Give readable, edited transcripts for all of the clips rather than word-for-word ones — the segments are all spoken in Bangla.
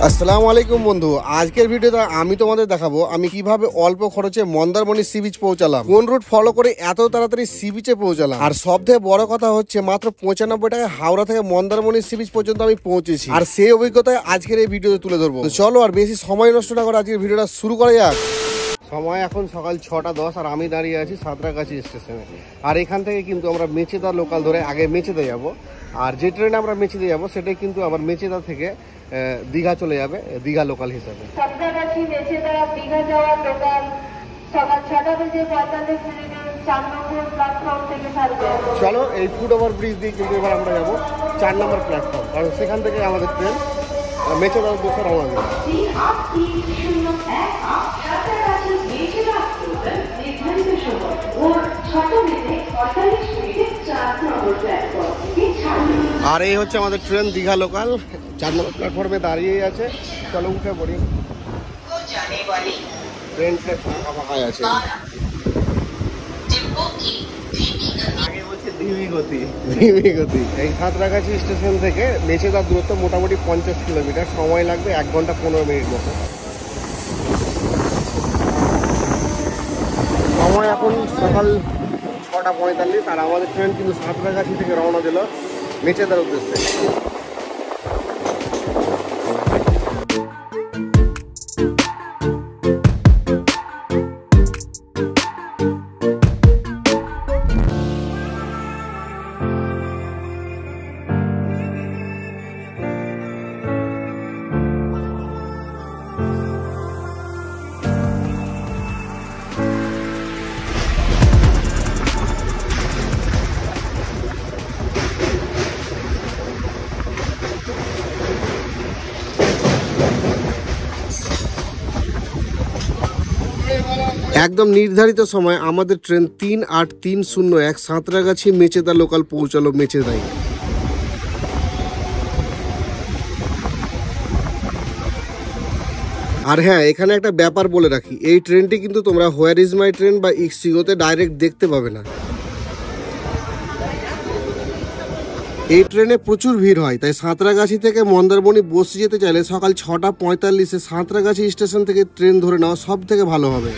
আসসালামু আলাইকুম বন্ধু, আজকের ভিডিওতে আমি তোমাদের দেখাবো আমি কিভাবে অল্প খরচে মন্দারমণি সি বিচ পৌঁছালাম, কোন রুট ফলো করে এত তাড়াতাড়ি সি বিচে পৌঁছালাম। আর সবথেকে বড় কথা হচ্ছে মাত্র 95 টাকায় হাওড়া থেকে মন্দারমণি সি বিচ পর্যন্ত আমি পৌঁছেছি। আর সেই অভিজ্ঞতায় আজকের এই ভিডিওতে তুলে ধরবো। তো চলো আর বেশি সময় নষ্ট না করে আজকের ভিডিওটা শুরু করা যাক। সময় এখন সকাল 6:10 আর আমি দাঁড়িয়ে আছি সাঁতরাগাছি স্টেশনে। আর এখান থেকে কিন্তু আমরা মেচেদা লোকাল ধরে আগে মেচেদা যাব। আর যে ট্রেনে আমরা মেচেদা যাব সেটাই কিন্তু আবার মেচেদা থেকে দীঘা চলে যাবে, দীঘা লোকাল হিসাবে। সাঁতরাগাছি মেচেদা দীঘা যাওয়ার লোকাল সকাল 6:45 4 নম্বর প্ল্যাটফর্ম থেকে ছাড়বে। চলো এই ফুট ওভার ব্রিজ দিয়ে কিন্তু এবার আমরা যাবো 4 নম্বর প্ল্যাটফর্ম, কারণ সেখান থেকে আমাদের ট্রেন মেচেদার উদ্দেশ্যে রওনা দেবে। আর এই হচ্ছে আমাদের ট্রেন দীঘা লোকাল 4 নম্বর প্ল্যাটফর্মে দাঁড়িয়ে আছে। চলো উঠে পড়ি। ট্রেনটা ফাঁকা ফাঁকাই আছে। ধীমি গতি। এই সাঁতরাগাছি স্টেশন থেকে মেচেদার দূরত্ব মোটামুটি 50 কিলোমিটার, সময় লাগবে 1 ঘন্টা 15 মিনিট মতো। সময় এখন সকাল 6:45 আর আমাদের ট্রেন কিন্তু সাঁতরাগাছি থেকে রওনা দিল মেচেদার উদ্দেশ্যে। একদম নির্ধারিত সময় আমাদের ট্রেন 38301 সাঁতরাগাছি মেচেদা লোকাল পৌঁছালো মেচেদায়। আর হ্যাঁ, এখানে একটা ব্যাপার বলে রাখি, এই ট্রেনটি কিন্তু তোমরা হোয়ার ইজ মাই ট্রেন বা ইক্সিগোতে ডাইরেক্ট দেখতে পাবে না। এই ট্রেনে প্রচুর ভিড় হয়, তাই সাঁতরাগাছি থেকে মন্দারমণি বসে যেতে চাইলে সকাল 6:45 সাঁতরাগাছি স্টেশন থেকে ট্রেন ধরে নেওয়া সব থেকে ভালো হবে।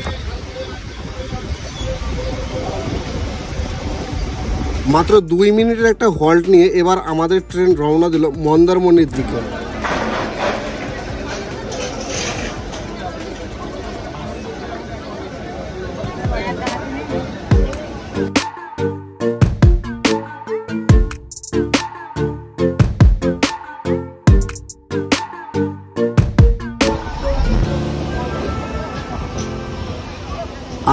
মাত্র 2 মিনিটের একটা হল্ট নিয়ে এবার আমাদের ট্রেন রওনা দিল মন্দারমণির দিকে।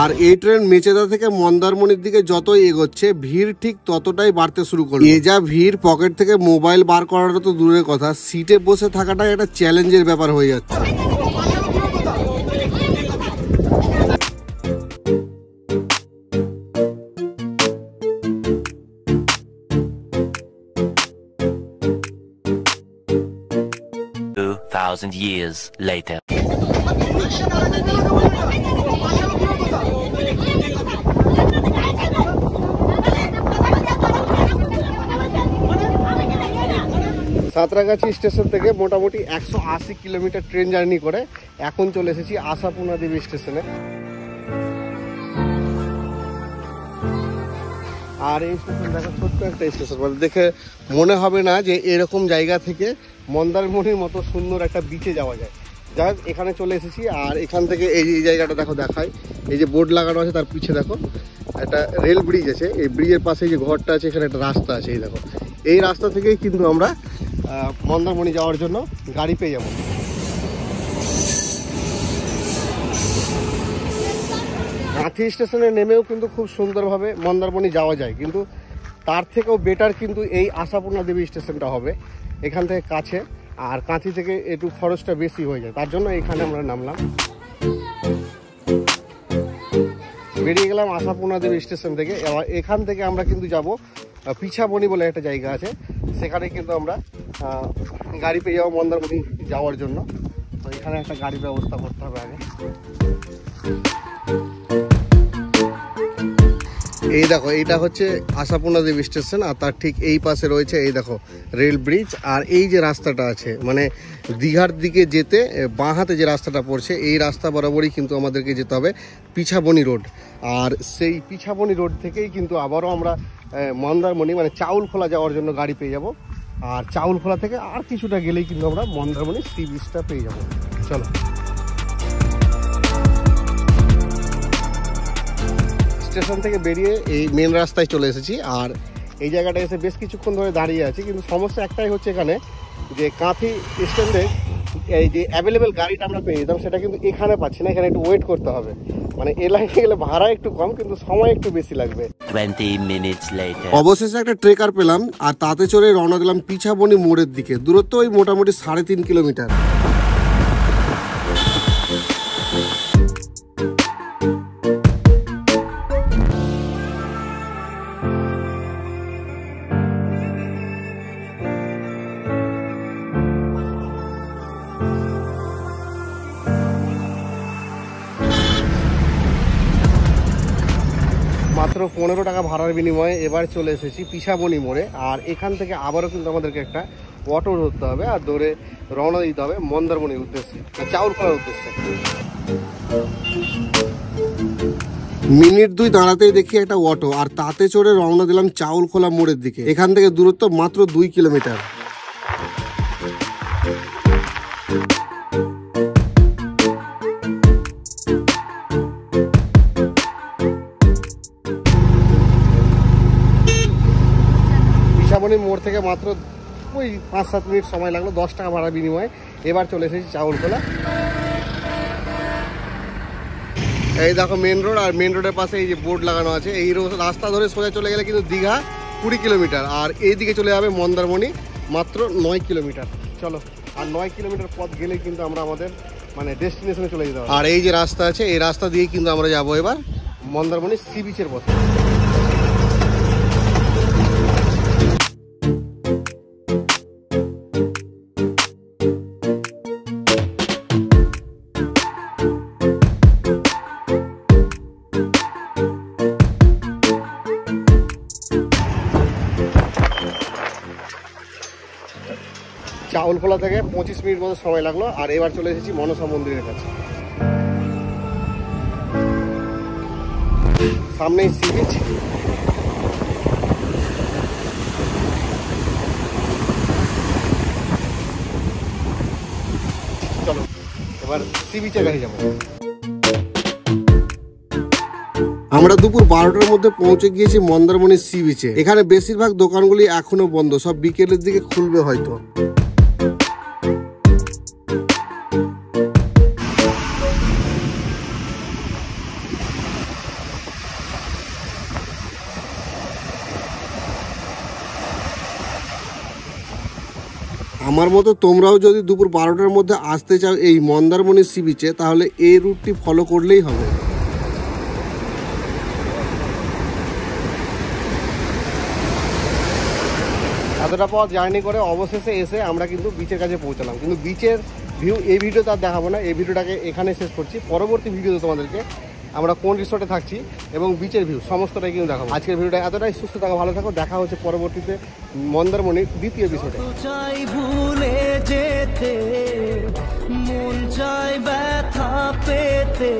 আর এই ট্রেন মেচেদা থেকে মন্দারমণির দিকে যতই এগোচ্ছে ভিড় ঠিক ততটাই বাড়তে শুরু করলো। এ যা ভিড়, পকেট থেকে মোবাইল বার করাটা তো দূরের কথা, সিটে বসে থাকাটাই একটা চ্যালেঞ্জের ব্যাপার হয়ে যাচ্ছে। Years later. সাঁতরাগাছি স্টেশন থেকে মোটামুটি 180 কিলোমিটার ট্রেন জার্নি করে এখন চলে এসেছি আশাপূর্ণা দেবী স্টেশনে। আর এই স্টেশন দেখা ছোট্ট একটা স্টেশন, মানে দেখে মনে হবে না যে এরকম জায়গা থেকে মন্দারমণির মতো সুন্দর একটা বিচে যাওয়া যায়। যাই হোক, এখানে চলে এসেছি। আর এখান থেকে এই জায়গাটা দেখো, দেখায় এই যে বোর্ড লাগানো আছে তার পিছে দেখো একটা রেল ব্রিজ আছে। এই ব্রিজের পাশে যে ঘরটা আছে এখানে একটা রাস্তা আছে। এই দেখো, এই রাস্তা থেকেই কিন্তু আমরা মন্দারমণি যাওয়ার জন্য গাড়ি পেয়ে যাব। কাঁথি স্টেশনে নেমেও কিন্তু খুব সুন্দরভাবে মন্দারমণি যাওয়া যায়, কিন্তু তার থেকেও বেটার কিন্তু এই আশাপূর্ণা দেবী স্টেশনটা হবে। এখান থেকে কাছে, আর কাঁথি থেকে একটু খরচটা বেশি হয়ে যায়, তার জন্য এখানে আমরা নামলাম। বেরিয়ে গেলাম আশাপূর্ণা দেবী স্টেশন থেকে। এবার এখান থেকে আমরা কিন্তু যাব পিছাবনি বলে একটা জায়গা আছে, সেখানে কিন্তু আমরা গাড়ি পেয়ে যাবো মন্দারমণি যাওয়ার জন্য। তো এখানে একটা গাড়ির ব্যবস্থা করতে হবে আগে। এই দেখো এইটা হচ্ছে আশাপূর্ণা দেবী স্টেশন, আর তার ঠিক এই পাশে রয়েছে এই দেখো রেল ব্রিজ। আর এই যে রাস্তাটা আছে মানে দীঘার দিকে যেতে বাঁ হাতে যে রাস্তাটা পড়ছে, এই রাস্তা বরাবরই কিন্তু আমাদেরকে যেতে হবে পিছাবনি রোড। আর সেই পিছাবনি রোড থেকেই কিন্তু আবারও আমরা মন্দারমণি মানে চাউলখোলা যাওয়ার জন্য গাড়ি পেয়ে যাব। আর চাউলখোলা থেকে আর কিছুটা গেলেই কিন্তু আমরা মন্দারমণি সি বিচটা পেয়ে যাব। চলো, স্টেশন থেকে বেরিয়ে এই মেন রাস্তায় চলে এসেছি। আর এই জায়গাটা এসে বেশ কিছুক্ষণ ধরে দাঁড়িয়ে আছি, কিন্তু সমস্যা একটাই হচ্ছে এখানে যে কাঁথি স্ট্যান্ডে এই যে অ্যাভেলেবেল গাড়িটা আমরা পেয়ে যেতাম সেটা কিন্তু এখানে পাচ্ছি না, এখানে একটু ওয়েট করতে হবে। মানে এ লাইনে গেলে ভাড়া একটু কম কিন্তু সময় একটু বেশি লাগবে। 20 minutes later. অবশেষে একটা ট্রেকার পেলাম আর তাতে চড়ে রওনা দিলাম পিছাবনি মোড়ের দিকে। দূরত্ব ওই মোটামুটি 3.5 কিলোমিটার। মাত্র 15 টাকা ভাড়ার বিনিময়ে এবার চলে এসেছি পিছাবনি মোড়ে। আর এখান থেকে আবারও কিন্তু আমাদেরকে একটা অটো ধরতে হবে আর ধরে রওনা দিতে হবে মন্দারমণির উদ্দেশ্যে, চাউলখোলার উদ্দেশ্যে। মিনিট 2 দাঁড়াতেই দেখি একটা অটো, আর তাতে চড়ে রওনা দিলাম চাউলখোলা মোড়ের দিকে। এখান থেকে দূরত্ব মাত্র 2 কিলোমিটার। পিছাবনি মোড় থেকে মাত্র ওই 5-7 মিনিট সময় লাগলো 10 টাকা ভাড়া বিনিময়ে। এবার চলে এসেছি চাউলখোলা। এই দেখো মেন রোড, আর মেন রোডের পাশে এই যে বোর্ড লাগানো আছে। এই রাস্তা ধরে সোজা চলে গেলে কিন্তু দীঘা 20 কিলোমিটার, আর এই দিকে চলে যাবে মন্দারমণি মাত্র 9 কিলোমিটার। চলো, আর 9 কিলোমিটার পথ গেলে কিন্তু আমরা আমাদের মানে ডেস্টিনেশনে চলে যেতে হবে। আর এই যে রাস্তা আছে এই রাস্তা দিয়ে কিন্তু আমরা যাবো এবার মন্দারমণি সি বিচের পথে। চাউলখোলা থেকে 25 মিনিট মতো সময় লাগলো। আর এবার চলে এসেছি মনসা মন্দিরের কাছে। সামনেই সি বিচ। চলো এবার সি বিচে গাড়ি যাবো। আমরা দুপুর 12টার মধ্যে পৌঁছে গিয়েছি মন্দারমণি সি বিচে। এখানে বেশিরভাগ দোকানগুলি এখনো বন্ধ, সব বিকেলের দিকে খুলবে হয়তো। আমার মতো তোমরাও যদি দুপুর 12টার মধ্যে আসতে চাও এই মন্দারমণি সি বিচে, তাহলে এই রুটটি ফলো করলেই হবে। এতটা পথ জার্নি করে অবশেষে এসে আমরা কিন্তু বিচের কাছে পৌঁছালাম। কিন্তু বিচের ভিউ এই ভিডিওতে আর দেখাবো না, এই ভিডিওটাকে এখানে শেষ করছি। পরবর্তী ভিডিওতে তোমাদেরকে আমরা কোন রিসোর্টে থাকছি এবং বিচের ভিউ সমস্তটাই কিন্তু দেখাবো। আজকের ভিডিওটা এতটাই। সুস্থ থাকো, ভালো থাকো, দেখা হচ্ছে পরবর্তীতে মন্দারমণির দ্বিতীয় এপিসোডে। চাই ভুলে যেতে, মন চাই ব্যথা পেতে।